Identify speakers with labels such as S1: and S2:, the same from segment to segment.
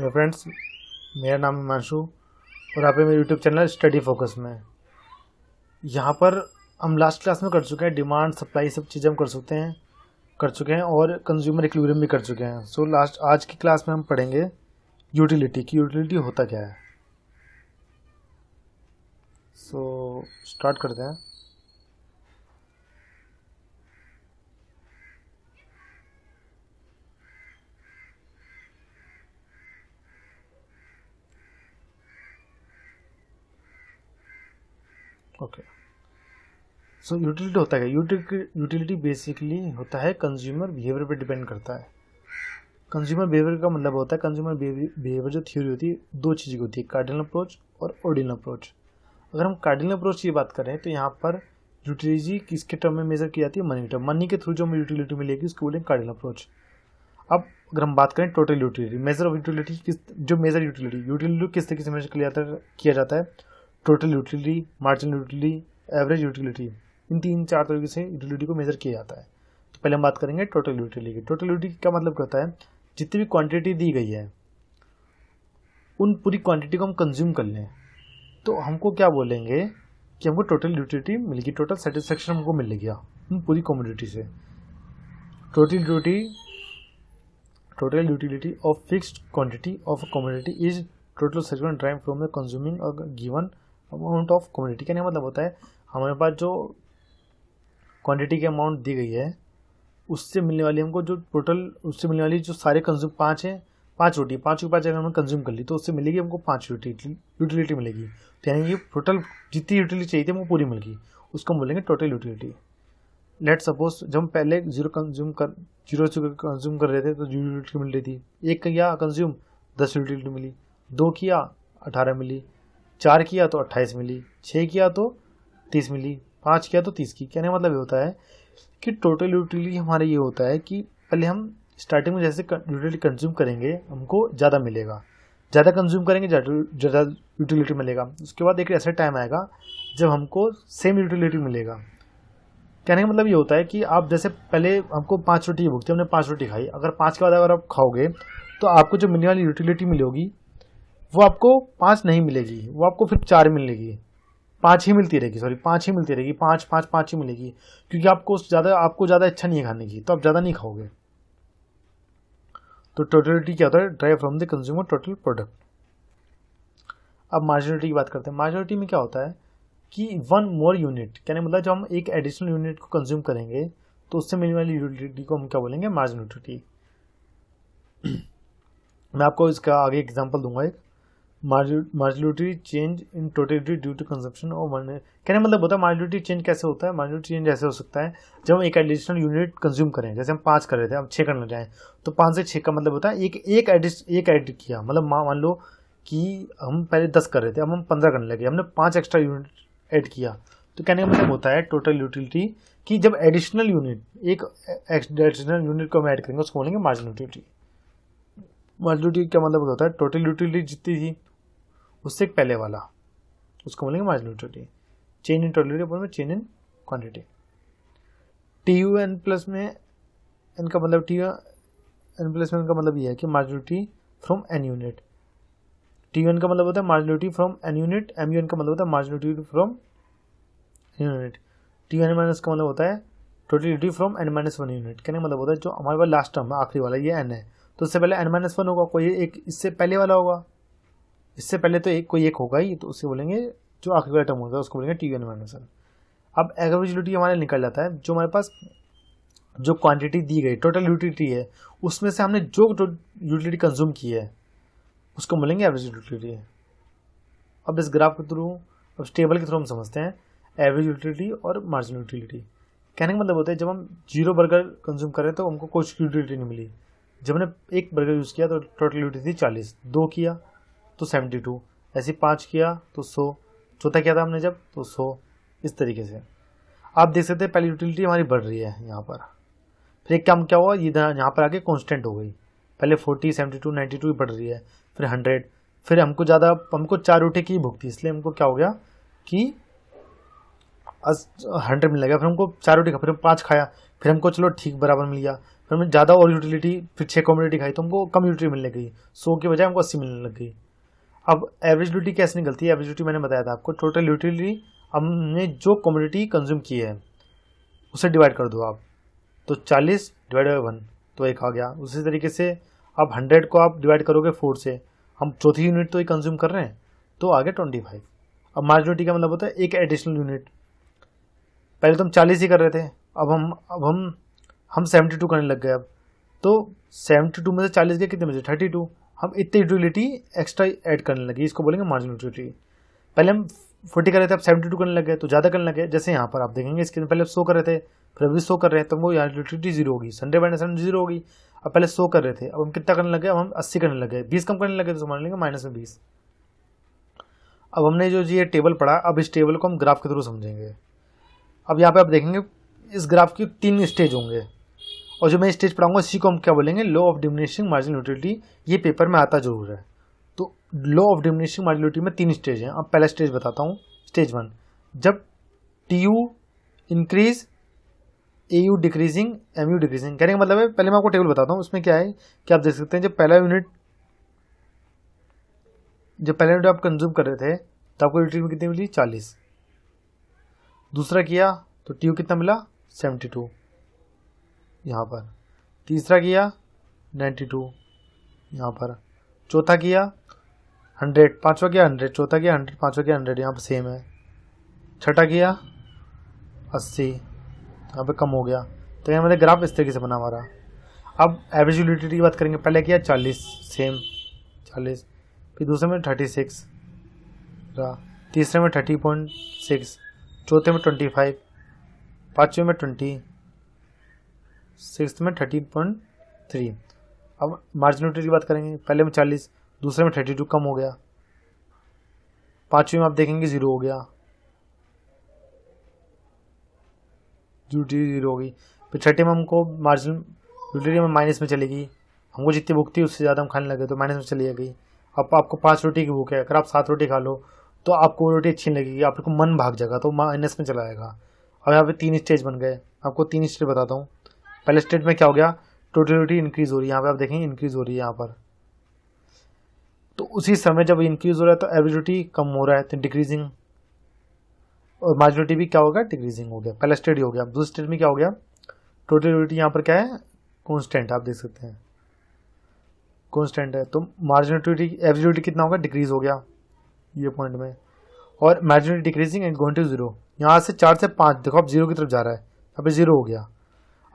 S1: Hello friends, मेरा नाम है हिमांशु और आप मेरे यूट्यूब चैनल स्टडी फोकस में। यहाँ पर हम लास्ट क्लास में कर चुके हैं डिमांड सप्लाई सब चीज़ें हम कर चुके हैं और कंज्यूमर इक्विलिब्रियम भी कर चुके हैं। सो आज की क्लास में हम पढ़ेंगे यूटिलिटी की यूटिलिटी होता क्या है। सो स्टार्ट करते हैं। ओके, सो यूटिलिटी होता है क्या? यूटिलिटी बेसिकली होता है कंज्यूमर बिहेवियर पर डिपेंड करता है। कंज्यूमर बिहेवियर का मतलब होता है, कंज्यूमर बिहेवियर जो थ्योरी होती है दो चीज़ की होती है, कार्डिनल अप्रोच और ऑर्डिनल अप्रोच। अगर हम कार्डिनल अप्रोच की बात करें तो यहाँ पर यूटिलिटी किसके टर्म में मेजर की जाती है? Money term. मनी के थ्रू जो हमें यूटिलिटी मिलेगी उसको बोलेंगे कार्डिनल अप्रोच। अब अगर हम बात करें total utility, measure of utility utility किस तरीके से मेजर किया जाता है? Total utility, marginal utility, average utility, इन 3-4 तरीके से यूटिलिटी को मेजर किया जाता है। तो पहले हम बात करेंगे टोटल यूटिलिटी की। टोटल यूटिलिटी क्या मतलब करता है? जितनी भी क्वांटिटी दी गई है उन पूरी क्वांटिटी को हम कंज्यूम कर लें तो हमको क्या बोलेंगे कि हमको टोटल यूटिलिटी मिलेगी, टोटल सेटिस्फेक्शन हमको मिलेगी उन पूरी कमोडिटी से। Total utility of fixed quantity of a commodity is total satisfaction drive from the consuming a given amount of commodity. कहने का मतलब होता है हमारे पास जो क्वांटिटी की अमाउंट दी गई है उससे मिलने वाली हमको जो टोटल उससे मिलने वाली जो सारे कंज्यूम 5 हैं, 5 रोटी, 5 के 5 अगर हमने कंज्यूम कर ली तो उससे मिलेगी हमको 5 यूटिलिटी मिलेगी। तो यानी कि टोटल जितनी यूटिलिटी चाहिए थी वो पूरी मिल गई, उसको हम बोलेंगे टोटल यूटिलिटी। लेट सपोज जब हम पहले जीरो कंज्यूम कर रहे थे तो यूटिलिटी मिल रही थी। 1 किया कंज्यूम 10 यूटिलिटी मिली, 2 किया 18 मिली, 4 किया तो 28 मिली, 6 किया तो 30 मिली, 5 किया तो 30 की। कहने का मतलब ये होता है कि टोटल यूटिलिटी हमारा ये होता है कि पहले हम स्टार्टिंग में जैसे यूटिलिटी कंज्यूम करेंगे हमको ज़्यादा मिलेगा, ज़्यादा कंज्यूम करेंगे ज़्यादा यूटिलिटी मिलेगा। उसके बाद एक ऐसा टाइम आएगा जब हमको सेम यूटिलिटी मिलेगा। कहने का मतलब ये होता है कि आप जैसे पहले हमको 5 रोटी भुगती, हमने 5 रोटी खाई, अगर 5 के बाद अगर आप खाओगे तो आपको जो मिलने वाली यूटिलिटी मिलेगी वो आपको 5 नहीं मिलेगी, वो आपको फिर 4 मिलेगी, 5 ही मिलती रहेगी, 5 ही मिलेगी, क्योंकि आपको ज़्यादा इच्छा नहीं है खाने की तो आप ज़्यादा नहीं खाओगे। तो टोटलिटी क्या होता है? Drive from the consumer total product. अब मार्जिनलिटी की बात करते हैं। मार्जिनलिटी में क्या होता है कि 1 मोर यूनिट, कहने मतलब जब हम एक एडिशनल यूनिट को कंज्यूम करेंगे तो उससे मिलने वाली यूटिलिटी को हम क्या बोलेंगे? मार्जिनलिटी। मैं आपको इसका आगे एग्जांपल दूंगा। एक marginality change in totality due to consumption और मनी। कहने मतलब होता है मार्जिनलिटी चेंज कैसे होता है? मार्जिनलिटी चेंज ऐसे हो सकता है जब हम एक एडिशनल यूनिट कंज्यूम करें, जैसे हम 5 कर रहे थे, अब 6 करना चाहें तो 5 से 6 का मतलब होता है एक ऐड किया। मतलब मान लो कि हम पहले 10 कर रहे थे, अब हम 15 करने लगे, हमने 5 एक्स्ट्रा यूनिट ऐड किया। तो कहने का मतलब होता है टोटल यूटिलिटी कि जब एडिशनल यूनिट को हम ऐड करेंगे उसको बोलेंगे मार्जिनलिटी। मार्जिनलिटी का मतलब होता है टोटल यूटिलिटी जितनी थी उससे एक पहले वाला, उसको बोलेंगे मार्जिनलिटी। चेंज इन टोटलिटी में change in quantity. TUN plus में एन का मतलब TUN प्लस में इनका मतलब ये है कि मार्जिनलिटी फ्रॉम एन यूनिट। TUN का मतलब होता है मार्जिनलिटी फ्रॉम एन यूनिट, MUN का मतलब होता है मार्जिनलिटी फ्रॉम यूनिट। TUN माइनस का मतलब होता है टोटलिटी फ्रॉम N-1 यूनिट। कहने का मतलब होता है जो हमारे पास लास्ट टर्म है आखिरी वाला ये N है तो उससे पहले N-1 होगा, कोई एक इससे पहले वाला होगा, इससे पहले तो कोई एक होगा ही, तो उससे बोलेंगे जो आखिरी वाला टर्म होगा उसको बोलेंगे TUN-1। अब एवरेज यूटिलिटी हमारे निकल जाता है जो हमारे पास जो क्वांटिटी दी गई टोटल यूटिलिटी है उसमें से हमने जो यूटिलिटी कंज्यूम की है उसको बोलेंगे एवरेज यूटिलिटी। अब इस ग्राफ के थ्रू, अब टेबल के थ्रू हम समझते हैं एवरेज यूटिलिटी और मार्जिनल यूटिलिटी। कहने का मतलब होता है जब हम 0 बर्गर कंज्यूम करें तो हमको कुछ यूटिलिटी नहीं मिली, जब हमने 1 बर्गर यूज़ किया तो टोटल यूटिलिटी 40, 2 किया तो 72, ऐसे 5 किया तो 100, चौथा किया था हमने जब तो 100। इस तरीके से आप देख सकते हैं पहले यूटिलिटी हमारी बढ़ रही है यहाँ पर, फिर एक काम क्या हुआ ये यहाँ पर आके कांस्टेंट हो गई, पहले 40, 72, 92 बढ़ रही है, फिर 100, फिर हमको 4 रोटी की भूख थी इसलिए हमको क्या हो गया कि 100 मिल गया, फिर हमको 4 रोटी खा, फिर हम 5 खाया, फिर हमको चलो ठीक बराबर मिल गया, फिर हमने ज़्यादा और यूटिलिटी, फिर 6 कमोडिटी खाई तो हमको कम यूटिलिटी मिलने गई, 100 की बजाय हमको 80 मिलने लग गई। अब एवरेज यूटिलिटी कैसे निकलती है? एवरेज यूटिलिटी मैंने बताया था आपको, टोटल यूटिलिटी हमने जो कमोडिटी कंज्यूम की है उसे डिवाइड कर दो आप, तो 40 डिवाइड बाई 1 तो 1 आ गया। उसी तरीके से अब 100 को आप डिवाइड करोगे 4 से, हम चौथी यूनिट तो ही कंज्यूम कर रहे हैं, तो आ गया 25। अब मार्जिनलिटी का मतलब होता है एक एडिशनल यूनिट। पहले तो हम 40 ही कर रहे थे, अब हम 72 करने लग गए। अब तो 72 में से 40 गए कितने में से 32, हम इतनी यूटिलिटी एक्स्ट्रा ऐड करने लगे, इसको बोलेंगे मार्जिनल यूटिलिटी। पहले हम 40 कर रहे थे, अब 72 करने लग गए तो ज़्यादा करने लगे। जैसे यहाँ पर आप देखेंगे इसके पहले 100 कर रहे थे, फिर अभी 100 कर रहे हैं, तो वो यहाँ यूटिलिटी 0 होगी, 100/100 0 होगी। अब पहले 100 कर रहे थे, अब हम कितना करने लगे, अब हम 80 करने लगे, 20 कम करने लगे तो मान लेंगे -20। अब हमने जो ये टेबल पढ़ा, अब इस टेबल को हम ग्राफ के थ्रू समझेंगे। अब यहाँ पे आप देखेंगे इस ग्राफ की 3 स्टेज होंगे, और जो मैं स्टेज पढ़ाऊंगा इसी को हम क्या बोलेंगे, law of diminishing marginal utility. ये पेपर में आता जरूर है। तो law of diminishing marginal utility में 3 स्टेज हैं। अब पहला स्टेज बताता हूँ, स्टेज 1, जब TU increase, AU decreasing, MU decreasing. कहने का मतलब है, पहले मैं आपको टेबल बताता हूँ, उसमें क्या है कि आप देख सकते हैं जब पहला यूनिट आप कंज्यूम कर रहे थे तो आपको यूटिलिटी में कितनी मिली 40। दूसरा किया तो TU कितना मिला 72 यहाँ पर। तीसरा किया 92 यहाँ पर। चौथा किया 100, पाँचवा किया 100, चौथा किया 100, पाँचवा किया 100, यहाँ पर सेम है। छठा किया 80, यहाँ पे कम हो गया। तो यहाँ मतलब ग्राफ इस तरीके से बना हमारा। अब एवरेज यूटिलिटी की बात करेंगे, पहले किया 40, सेम 40, फिर दूसरे में 36 रहा, तीसरे में 30.6, चौथे में 25, पाँचवें में 20, सिक्स्थ में 13.3। अब मार्जिनल यूटिलिटी की बात करेंगे, पहले में 40, दूसरे में 32, कम हो गया। पाँचवें में आप देखेंगे 0 हो गया, यूटिलिटी 0 हो गई। फिर छठे में हमको मार्जिनल यूटिलिटी में माइनस में चलेगी, हमको जितनी भूख थी उससे ज़्यादा हम खाने लगे तो माइनस में चली गई। अब आपको 5 रोटी की भूख है, अगर आप 7 रोटी खा लो तो आपको वो रोटी अच्छी लगेगी, आपको मन भाग जाएगा तो माइनस में चला जाएगा। अब यहाँ पे 3 स्टेज बन गए, आपको 3 स्टेज बताता हूँ। पहले स्टेज में क्या हो गया, टोटल यूटिलिटी इंक्रीज हो रही है, यहाँ पे आप देखेंगे इंक्रीज हो रही है यहाँ पर। तो उसी समय जब इंक्रीज हो रहा है तो एवरेज यूटिलिटी कम हो रहा है, तो डिक्रीजिंग, और मार्जिनलिटी भी क्या हो गया, डिक्रीजिंग हो गया। पहला स्टेज हो गया। दूसरे स्टेज में क्या हो गया, टोटल यूटिलिटी यहाँ पर क्या है, कांस्टेंट, आप देख सकते हैं कांस्टेंट है, तो मार्जिनल यूटिलिटी, एवरेज यूटिलिटी कितना होगा, डिक्रीज हो गया ये पॉइंट में। और marginal decreasing and going to 0, यहाँ से 4 से 5 देखो अब 0 की तरफ जा रहा है, यहाँ पे 0 हो गया।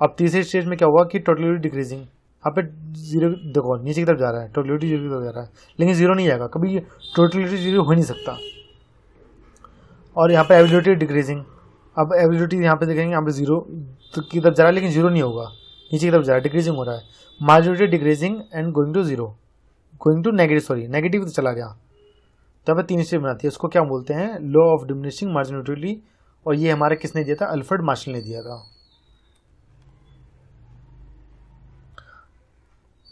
S1: अब तीसरे स्टेज में क्या हुआ कि टोटल यूटिलिटी डिक्रीजिंग, यहाँ पे 0 देखो नीचे की तरफ जा रहा है, टोटल यूटिलिटी 0 की तरफ जा रहा है, लेकिन 0 नहीं आएगा कभी, टोटल यूटिलिटी 0 हो नहीं सकता। और यहाँ पे एवरेज यूटिलिटी डिक्रीजिंग, अब एवरेज यूटिलिटी यहाँ पे देखेंगे, यहाँ पे 0 की तरफ जा रहा है लेकिन 0 नहीं होगा, नीचे की तरफ जा रहा है, डिक्रीजिंग हो रहा है। Marginal utility decreasing and going to 0, going to negative, sorry negative तो चला गया। तो यहाँ पे 3 स्टेज बनाती है, उसको क्या बोलते हैं, law of diminishing marginal utility. और ये हमारे किसने दिया था, अल्फ्रेड मार्शल ने दिया था।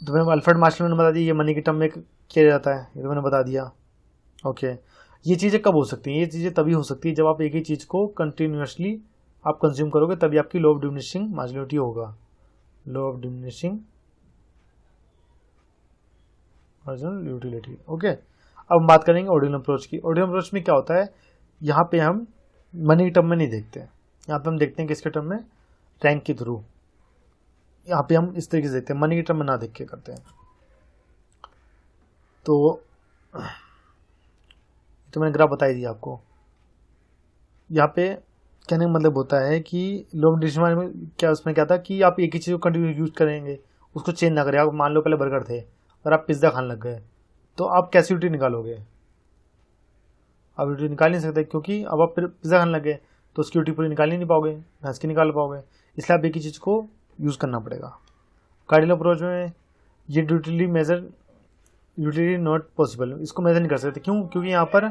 S1: तो मैंने अल्फ्रेड मार्शल ने बता दिया ये मनी की टर्म में किया जाता है, ये तो मैंने बता दिया। ओके, ये चीज़ें कब हो सकती हैं, ये चीज़ें तभी हो सकती है जब आप एक ही चीज़ को कंटिन्यूसली आप कंज्यूम करोगे, तभी आपकी law of diminishing marginal utility होगा, law of diminishing marginal utility. Okay, अब हम बात करेंगे ऑर्डिनल अप्रोच की। ऑर्डिनल अप्रोच में क्या होता है, यहाँ पे हम मनी की टर्म में नहीं देखते, यहाँ पे हम देखते हैं किसके टर्म में, रैंक के थ्रू। यहाँ पे हम इस तरीके से देखते हैं, मनी की टर्म में ना देख के करते हैं। तो मैंने ग्राफ बता ही दिया आपको। यहाँ पे कहने का मतलब होता है कि लॉ ऑफ डिमिनिशिंग में क्या, उसमें क्या था कि आप एक ही चीज़ को कंटिन्यू यूज करेंगे, उसको चेंज ना करें। आप मान लो पहले बर्गर थे और आप पिज्ज़ा खाने लग गए, तो आप कैसी यूटिलिटी निकालोगे, आप यूटिलिटी निकाल नहीं सकते, क्योंकि अब आप फिर पिज़्ज़ा खाने लगे तो उसकी यूटिलिटी पूरी निकाल ही नहीं पाओगे, भैंस की निकाल पाओगे, इसलिए आप एक ही चीज़ को यूज़ करना पड़ेगा। कार्डिनल अप्रोच में ये यूटिलिटी नॉट पॉसिबल, इसको मेजर नहीं कर सकते। क्यों, क्योंकि यहाँ पर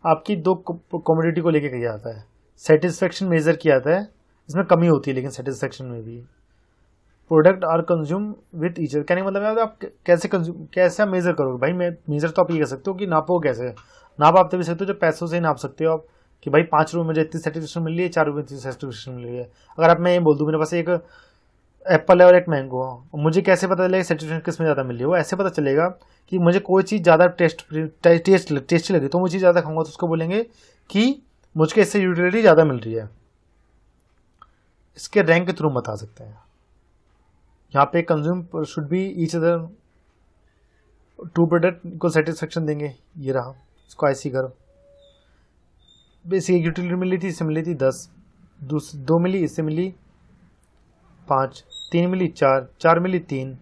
S1: आपकी 2 कमोडिटी को लेके किया जाता है, सेटिस्फेक्शन मेजर किया जाता है, इसमें कमी होती है लेकिन सेटिस्फेक्शन में भी। Product are consume with each other, कहने का मतलब है आप कैसे मेजर करोगे भाई। मेजर तो आप ये कह सकते हो कि नापो कैसे, नाप आप तभी सकते हो जो पैसों से नाप सकते हो आप, कि भाई 5 रुपये मुझे इतनी सेटिस्फेक्शन मिल रही है, 4 रुपये इतनी सेटिस्फेक्शन मिल रही है। अगर आप मैं ये बोल दूँ मेरे पास एक एप्पल है और एक मैंगो है, मुझे कैसे पता चलेगा सेटिस्फेक्शन किस में ज़्यादा मिल रही है? वो ऐसे पता चलेगा कि मुझे कोई चीज़ ज़्यादा टेस्टी लगी तो वो चीज़ ज़्यादा खाऊंगा तो उसको बोलेंगे कि मुझको इससे यूटिलिटी ज़्यादा मिल रही है। इसके रैंक के थ्रू बता सकते हैं। यहाँ पे consume should be each other to product को सेटिस्फेक्शन देंगे। ये रहा, इसको ऐसी करो। बेसिक यूटिलिटी मिली थी, इससे मिली थी 10, 2 मिली, इससे मिली 5, 3 मिली 4, 4 मिली 3,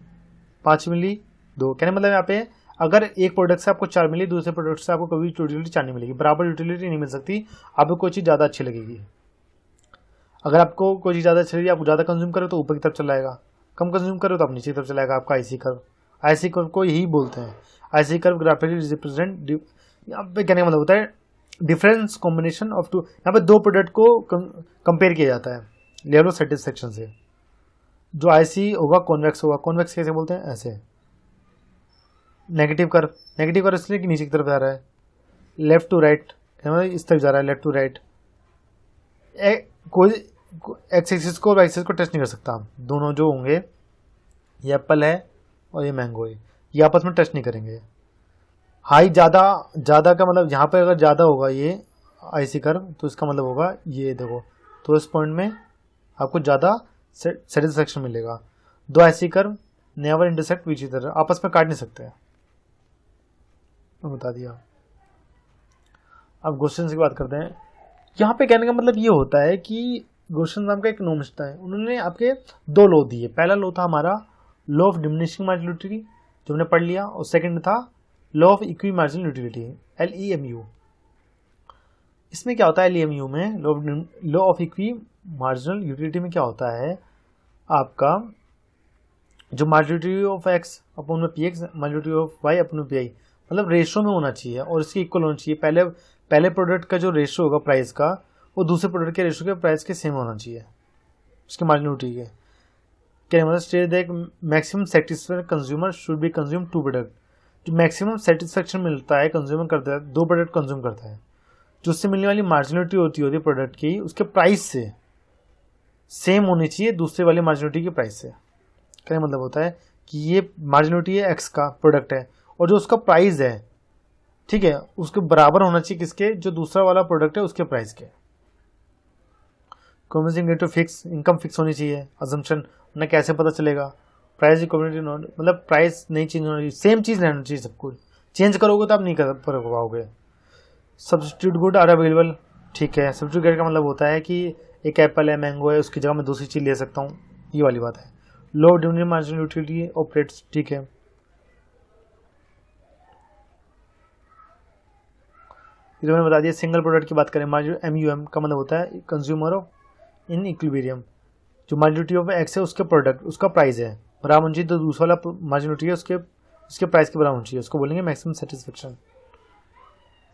S1: 5 मिली 2। कहने मतलब यहाँ पे अगर एक प्रोडक्ट से आपको 4 मिली, दूसरे प्रोडक्ट से आपको कभी यूटिलिटी 4 नहीं मिलेगी, बराबर यूटिलिटी नहीं मिल सकती। आपको कोई चीज़ ज़्यादा अच्छी लगेगी। अगर आपको कोई चीज़ ज़्यादा अच्छी लगेगी, आप ज़्यादा कंज्यूम करो तो ऊपर की तरफ चलाएगा, कम कंज्यूम करो तो आप नीचे की तरफ चलाएगा। आपका आईसी कर्व, आईसी कर्व को यही बोलते हैं। आईसी कर्व ग्राफिकली रिप्रेजेंट, यहाँ पे कहने का मतलब होता है डिफरेंस कॉम्बिनेशन ऑफ टू। यहाँ पे दो प्रोडक्ट को कंपेयर किया जाता है लेवल ऑफ सेटिस्फेक्शन से। जो आईसी होगा कॉन्वेक्स होगा। कॉन्वेक्स कैसे बोलते हैं? ऐसे। नेगेटिव कर्व, नेगेटिव कर्व इसलिए कि नीचे की तरफ जा रहा है, लेफ्ट टू राइट इस तरफ जा रहा है, लेफ्ट टू राइट। कोई एक्स एक्सिस को और वाई एक्सिस को टच नहीं कर सकता। दोनों जो होंगे, ये एप्पल है और ये मैंगो है, ये आपस में टच नहीं करेंगे। हाई ज़्यादा का मतलब यहाँ पे अगर ज़्यादा होगा ये आईसी कर्व तो इसका मतलब होगा ये देखो, तो इस पॉइंट में आपको ज़्यादा सेटिस्फेक्शन मिलेगा। दो IC curve never intersect which each other, आपस में काट नहीं सकते। बता दिया। अब क्वेश्चन की बात करते हैं। यहाँ पे कहने का मतलब ये होता है कि क्वेश्चन नाम का एक इकोनॉमिस्ट है, उन्होंने आपके 2 लॉ दिए। पहला लॉ था हमारा लॉ ऑफ डिमिनिशिंग मार्जिनलिटी जो हमने पढ़ लिया, और सेकंड था law of equi marginal utility, LEMU। इसमें क्या होता है LEMU में, law of equi marginal utility में क्या होता है, आपका जो मार्जिनलिटी ऑफ x अपॉन में px, मार्जिनलिटी ऑफ y अपॉन में pi, मतलब रेशो में होना चाहिए और इसकी इक्वल होना चाहिए। पहले प्रोडक्ट का जो रेशो होगा प्राइस का, वो दूसरे प्रोडक्ट के रेशो के प्राइस के सेम होना चाहिए, उसके मार्जिनलिटी के। क्या मतलब state that maximum satisfaction consumer should be consume 2 product. जो मैक्सिमम सेटिस्फैक्शन मिलता है कंज्यूमर करता है, 2 प्रोडक्ट कंज्यूम करता है, जो उससे मिलने वाली मार्जिनलिटी होती है प्रोडक्ट की, उसके प्राइस से सेम होनी चाहिए दूसरे वाली मार्जिनलिटी के प्राइस से। क्या मतलब होता है कि ये मार्जिनलिटी है एक्स का प्रोडक्ट है, और जो उसका प्राइस है, ठीक है, उसके बराबर होना चाहिए किसके, जो दूसरा वाला प्रोडक्ट है उसके प्राइस के। Combination rate fix, income fix होनी चाहिए। अजम्पशन उन्हें कैसे पता चलेगा, प्राइस इक्वलिटी नॉट, मतलब प्राइस नहीं चेंज होना चाहिए, सेम चीज़ रहना चाहिए सब कुछ। चेंज करोगे तो आप नहीं कर पाओगे। सब्स्टिट्यूट गुड आर अवेलेबल, ठीक है। सब्स्टिट्यूट गुड का मतलब होता है कि एक एप्पल है, मैंगो है, उसकी जगह मैं दूसरी चीज़ ले सकता हूँ, ये वाली बात है। लो डिमिनिशिंग मार्जिनल यूटिलिटी ऑपरेट्स, ठीक है। ये तो मैंने बता दिया। सिंगल प्रोडक्ट की बात करें, MUM का मतलब होता है कंज्यूमर ऑफ इन इक्विलिब्रियम। जो मार्जिनलिटी ऑफ एक्स है उसके प्रोडक्ट, उसका प्राइस है बराबर होनी चाहिए, तो दूसरा वाला मार्जिनलिटी है उसके प्राइस के बराबर होनी चाहिए, उसको बोलेंगे मैक्सिमम सेटिस्फेक्शन।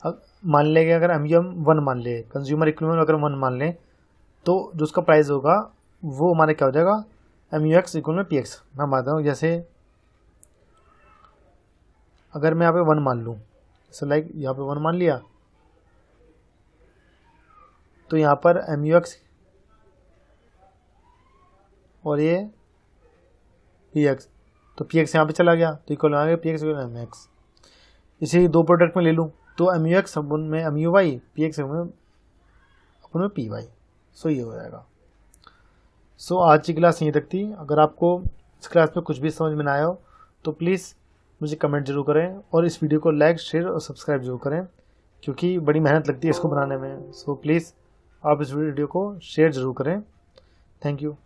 S1: अब मान लेंगे अगर MUM 1 मान ले, कंज्यूमर इक्विलिब्रियम अगर 1 मान लें, तो जो उसका प्राइस होगा वो हमारे क्या हो जाएगा, MUX इक्वल में PX। मैं मानता हूँ जैसे अगर मैं यहाँ पे 1 मान लूँ, जैसे लाइक यहाँ पे 1 मान लिया, तो यहाँ पर MUX और ये PX, तो PX यहाँ पे चला गया तो इक्वल आ गया PX MX। इसे 2 प्रोडक्ट में ले लूँ तो MUX अपन में MUY, PX अपन में PY। सो ये हो जाएगा। सो आज की क्लास यहीं तक थी। अगर आपको इस क्लास में कुछ भी समझ में ना आया हो तो प्लीज़ मुझे कमेंट जरूर करें, और इस वीडियो को लाइक, शेयर और सब्सक्राइब जरूर करें, क्योंकि बड़ी मेहनत लगती है इसको बनाने में। सो प्लीज़ आप इस वीडियो को शेयर ज़रूर करें। Thank you.